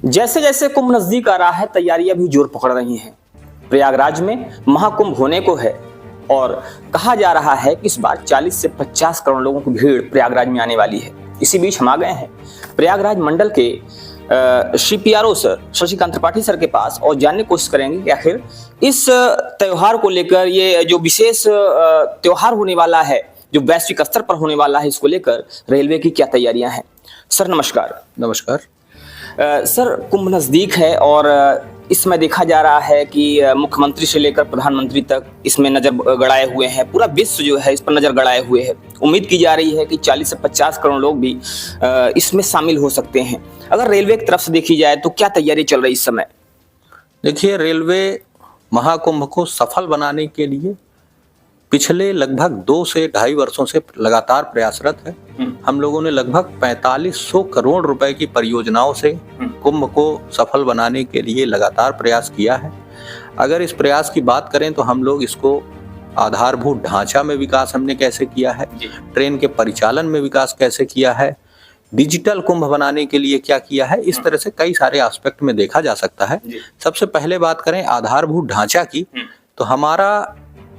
जैसे जैसे कुंभ नजदीक आ रहा है, तैयारियां भी जोर पकड़ रही हैं। प्रयागराज में महाकुंभ होने को है और कहा जा रहा है कि इस बार 40 से 50 करोड़ लोगों की भीड़ प्रयागराज में आने वाली है। इसी बीच हम आ गए हैं प्रयागराज मंडल के CPRO sir Shashikant Tripathi sir के पास और जानने की कोशिश करेंगे कि आखिर इस त्योहार को लेकर, ये जो विशेष त्योहार होने वाला है, जो वैश्विक स्तर पर होने वाला है, इसको लेकर रेलवे की क्या तैयारियां हैं। सर नमस्कार। नमस्कार। सर कुंभ नजदीक है और इसमें देखा जा रहा है कि मुख्यमंत्री से लेकर प्रधानमंत्री तक इसमें नजर गड़ाए हुए हैं। पूरा विश्व जो है इस पर नजर गड़ाए हुए है। उम्मीद की जा रही है कि 40 से 50 करोड़ लोग भी इसमें शामिल हो सकते हैं। अगर रेलवे की तरफ से देखी जाए तो क्या तैयारी चल रही इस समय? देखिए, रेलवे महाकुंभ को सफल बनाने के लिए पिछले लगभग 2 से ढाई वर्षों से लगातार प्रयासरत है। हम लोगों ने लगभग 4500 करोड़ रुपए की परियोजनाओं से कुंभ को सफल बनाने के लिए लगातार प्रयास किया है। अगर इस प्रयास की बात करें तो हम लोग इसको आधारभूत ढांचा में विकास हमने कैसे किया है, ट्रेन के परिचालन में विकास कैसे किया है, डिजिटल कुंभ बनाने के लिए क्या किया है, इस तरह से कई सारे एस्पेक्ट में देखा जा सकता है। सबसे पहले बात करें आधारभूत ढांचा की, तो हमारा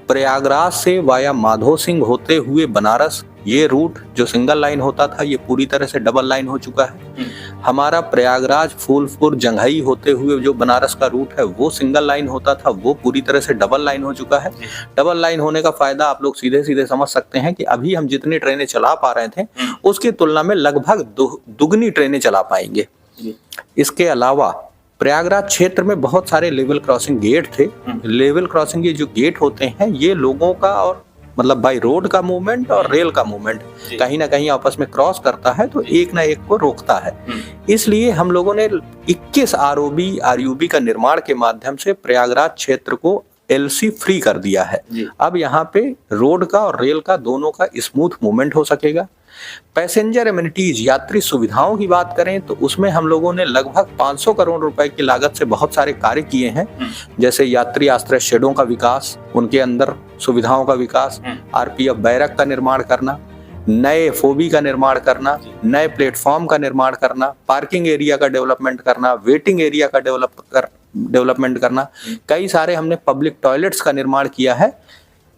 प्रयागराज से वाया माधो सिंह होते हुए बनारस, ये रूट जो सिंगल लाइन होता था ये पूरी तरह से डबल लाइन हो चुका है। हमारा प्रयागराज फूलपुर जंघई होते हुए जो बनारस का रूट है वो सिंगल लाइन होता था, वो पूरी तरह से डबल लाइन हो चुका है। डबल लाइन होने का फायदा आप लोग सीधे सीधे समझ सकते हैं कि अभी हम जितनी ट्रेनें चला पा रहे थे उसकी तुलना में लगभग दुगनी ट्रेनें चला पाएंगे। इसके अलावा प्रयागराज क्षेत्र में बहुत सारे लेवल क्रॉसिंग गेट थे। लेवल क्रॉसिंग के जो गेट होते हैं ये लोगों का और मतलब बाई रोड का मूवमेंट और रेल का मूवमेंट कहीं ना कहीं आपस में क्रॉस करता है, तो एक ना एक को रोकता है। इसलिए हम लोगों ने 21 ROB का निर्माण के माध्यम से प्रयागराज क्षेत्र को LC फ्री कर दिया है। अब यहाँ पे रोड का और रेल का दोनों का स्मूथ मूवमेंट हो सकेगा। पैसेंजर एमिनिटीज, यात्री सुविधाओं की बात करें तो उसमें हम लोगों ने लगभग 500 करोड़ रुपए की लागत से बहुत सारे कार्य किए हैं, जैसे यात्री आश्रय शेडों का विकास, उनके अंदर सुविधाओं का विकास, RPF बैरक का निर्माण करना, नए FOB का निर्माण करना, नए प्लेटफॉर्म का निर्माण करना, पार्किंग एरिया का डेवलपमेंट करना, वेटिंग एरिया का डेवलपमेंट करना, कई सारे हमने पब्लिक टॉयलेट्स का निर्माण किया है।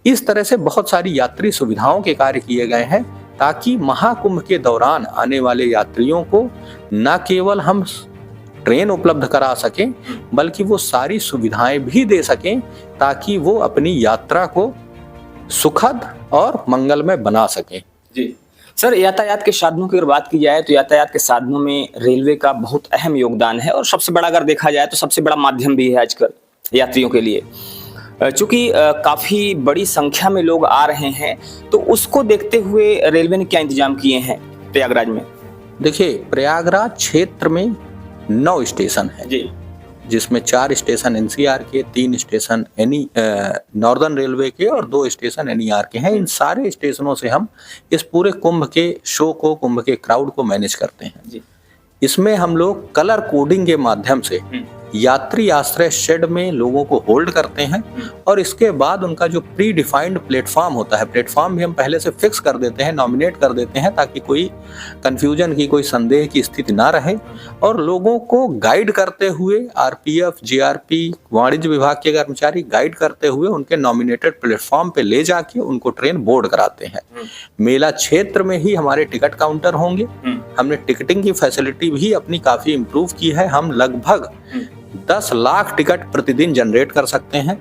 इस तरह से बहुत सारी यात्री सुविधाओं के कार्य किए गए हैं ताकि महाकुंभ के दौरान आने वाले यात्रियों को न केवल हम ट्रेन उपलब्ध करा सकें बल्कि वो सारी सुविधाएं भी दे सकें ताकि वो अपनी यात्रा को सुखद और मंगलमय बना सकें। जी सर, यातायात के साधनों की अगर बात की जाए तो यातायात के साधनों में रेलवे का बहुत अहम योगदान है और सबसे बड़ा अगर देखा जाए तो सबसे बड़ा माध्यम भी है आजकल यात्रियों के लिए। चूंकि काफी बड़ी संख्या में लोग आ रहे हैं तो उसको देखते हुए रेलवे ने क्या इंतजाम किए हैं प्रयागराज में? देखिए, प्रयागराज क्षेत्र में 9 स्टेशन है जी, जिसमें 4 स्टेशन NCR के, 3 स्टेशन नॉर्दर्न रेलवे के और 2 स्टेशन NER के हैं। इन सारे स्टेशनों से हम इस पूरे कुंभ के शो को, कुंभ के क्राउड को मैनेज करते हैं जी। इसमें हम लोग कलर कोडिंग के माध्यम से यात्री आश्रय शेड में लोगों को होल्ड करते हैं और इसके बाद उनका जो प्री डिफाइंड प्लेटफॉर्म होता है, प्लेटफॉर्म भी हम पहले से फिक्स कर देते हैं, नॉमिनेट कर देते हैं ताकि कोई कंफ्यूजन की, कोई संदेह की स्थिति ना रहे। और लोगों को गाइड करते हुए RPF, GRP, वाणिज्य विभाग के कर्मचारी गाइड करते हुए उनके नॉमिनेटेड प्लेटफॉर्म पे ले जाके उनको ट्रेन बोर्ड कराते हैं। मेला क्षेत्र में ही हमारे टिकट काउंटर होंगे। हमने टिकटिंग की फैसिलिटी भी अपनी काफी इम्प्रूव की है। हम लगभग 10 लाख टिकट प्रतिदिन जनरेट कर सकते हैं।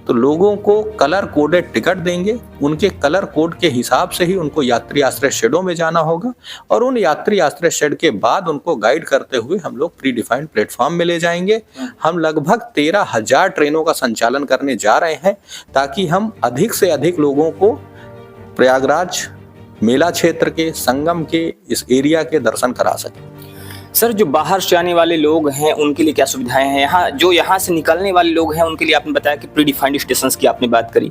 तो लोगों को कलर कोडेड टिकट देंगे, उनके कलर कोड के हिसाब से ही उनको यात्री आश्रय शेडों में जाना होगा और उन यात्री आश्रय शेड के बाद उनको गाइड करते हुए हम लोग प्री डिफाइंड प्लेटफॉर्म में ले जाएंगे। हम लगभग 13,000 ट्रेनों का संचालन करने जा रहे हैं ताकि हम अधिक से अधिक लोगों को प्रयागराज मेला क्षेत्र के, संगम के, इस एरिया के दर्शन करा सकें। सर, जो बाहर से आने वाले लोग हैं उनके लिए क्या सुविधाएं हैं? यहाँ से निकलने वाले लोग हैं उनके लिए आपने बताया कि प्री डिफाइंड स्टेशंस की आपने बात करी,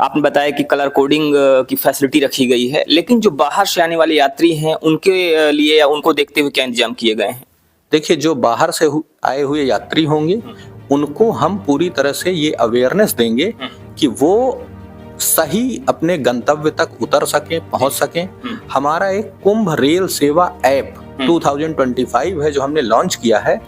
आपने बताया कि कलर कोडिंग की फैसिलिटी रखी गई है, लेकिन जो बाहर से आने वाले यात्री हैं उनके लिए या उनको देखते हुए क्या इंतजाम किए गए हैं? देखिए, जो बाहर से आए हुए यात्री होंगे उनको हम पूरी तरह से ये अवेयरनेस देंगे कि वो सही अपने गंतव्य तक उतर सकें, पहुंच सकें। हमारा एक कुंभ रेल सेवा ऐप 2025 है जो हमने लॉन्च किया है।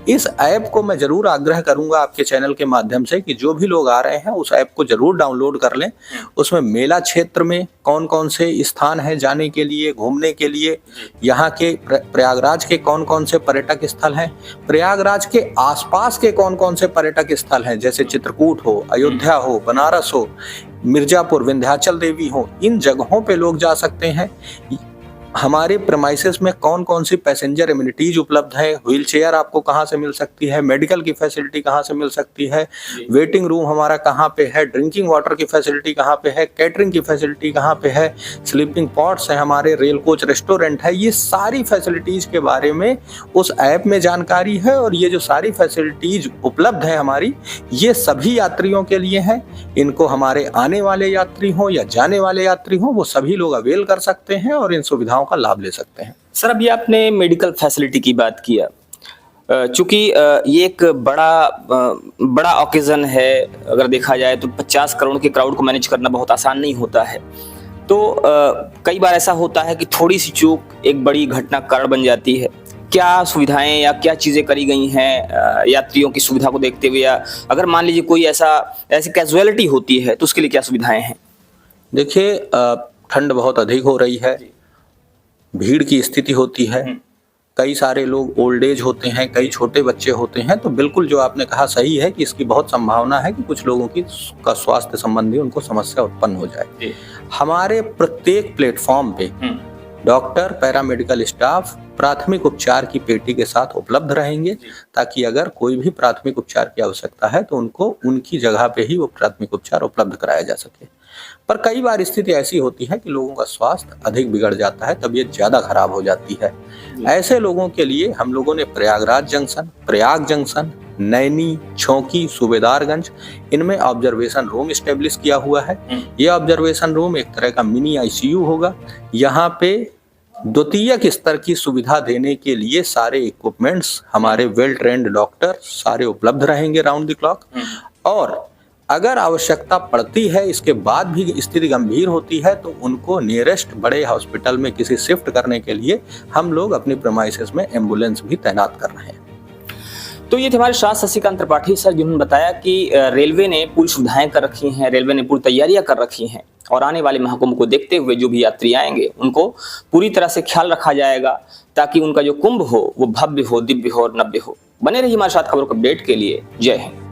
इस ऐप को मैं जरूर आग्रह करूंगा आपके चैनल के माध्यम से कि जो भी लोग आ रहे हैं उस ऐप को जरूर डाउनलोड कर लें। उसमें मेला क्षेत्र में कौन कौन से स्थान हैं जाने के लिए, घूमने के लिए, यहाँ के प्रयागराज के कौन कौन से पर्यटक स्थल हैं, प्रयागराज के आसपास के कौन कौन से पर्यटक स्थल हैं, जैसे चित्रकूट हो, अयोध्या हो, बनारस हो, मिर्जापुर, विंध्याचल देवी हो, इन जगहों पे लोग जा सकते हैं। हमारे प्रेमाइसेस में कौन कौन सी पैसेंजर एमिनिटीज उपलब्ध है, व्हील चेयर आपको कहाँ से मिल सकती है, मेडिकल की फैसिलिटी कहाँ से मिल सकती है, वेटिंग रूम हमारा कहाँ पे है, ड्रिंकिंग वाटर की फैसिलिटी कहाँ पे है, कैटरिंग की फैसिलिटी कहाँ पे है, स्लीपिंग पॉट्स है हमारे, रेल कोच रेस्टोरेंट है, ये सारी फैसिलिटीज के बारे में उस ऐप में जानकारी है। और ये जो सारी फैसिलिटीज उपलब्ध है हमारी, ये सभी यात्रियों के लिए है। इनको हमारे आने वाले यात्री हों या जाने वाले यात्री हों, वो सभी लोग अवेल कर सकते हैं और इन सुविधाओं का लाभ ले सकते हैं। सर, अभी आपने मेडिकल फैसिलिटी की बात किया, चूंकि ये एक बड़ा ऑकेजन है, अगर देखा जाए तो 50 करोड़ के क्राउड को मैनेज करना बहुत आसान नहीं होता है। तो कई बार ऐसा होता है कि थोड़ी सी चूक एक बड़ी घटना कारण बन जाती है। क्या सुविधाएं या क्या चीजें करी गई हैं यात्रियों की सुविधा को देखते हुए, या अगर मान लीजिए कोई ऐसी कैजुअलिटी होती है तो उसके लिए क्या सुविधाएं हैं? देखिए, ठंड बहुत अधिक हो रही है, भीड़ की स्थिति होती है, कई सारे लोग ओल्ड एज होते हैं, कई छोटे बच्चे होते हैं, तो बिल्कुल जो आपने कहा सही है कि इसकी बहुत संभावना है कि कुछ लोगों का स्वास्थ्य संबंधी उनको समस्या उत्पन्न हो जाए। हमारे प्रत्येक प्लेटफॉर्म पे डॉक्टर, पैरामेडिकल स्टाफ प्राथमिक उपचार की पेटी के साथ उपलब्ध रहेंगे, ताकि अगर कोई भी प्राथमिक उपचार की आवश्यकता है तो उनको उनकी जगह पे ही वो प्राथमिक उपचार उपलब्ध कराया जा सके। पर कई बार स्थिति ऐसी होती है कि लोगों का स्वास्थ्य अधिक बिगड़ जाता है, तबीयत ज्यादा खराब हो जाती है। ऐसे लोगों के लिए हम लोगों ने प्रयागराज जंक्शन, प्रयाग जंक्शन, नैनी, छौकी, सूबेदारगंज, इनमें ऑब्जर्वेशन रूम स्टेब्लिश किया हुआ है। ये ऑब्जर्वेशन रूम एक तरह का मिनी आईसीयू होगा। यहाँ पे द्वितीयक स्तर की सुविधा देने के लिए सारे इक्विपमेंट्स, हमारे वेल ट्रेन्ड डॉक्टर सारे उपलब्ध रहेंगे राउंड द क्लॉक। और अगर आवश्यकता पड़ती है, इसके बाद भी स्थिति गंभीर होती है, तो उनको नियरेस्ट बड़े हॉस्पिटल में किसी शिफ्ट करने के लिए हम लोग अपनी प्रेमाइसेस में एम्बुलेंस भी तैनात कर रहे हैं। तो ये थे हमारे शाह शशिकांत त्रिपाठी सर, जिन्होंने बताया कि रेलवे ने पूरी सुविधाएं कर रखी हैं, रेलवे ने पूरी तैयारियां कर रखी हैं, और आने वाले महाकुंभ को देखते हुए जो भी यात्री आएंगे उनको पूरी तरह से ख्याल रखा जाएगा, ताकि उनका जो कुंभ हो वो भव्य हो, दिव्य हो और नव्य हो। बने रहिए हमारे साथ खबरों को अपडेट के लिए। जय हिंद।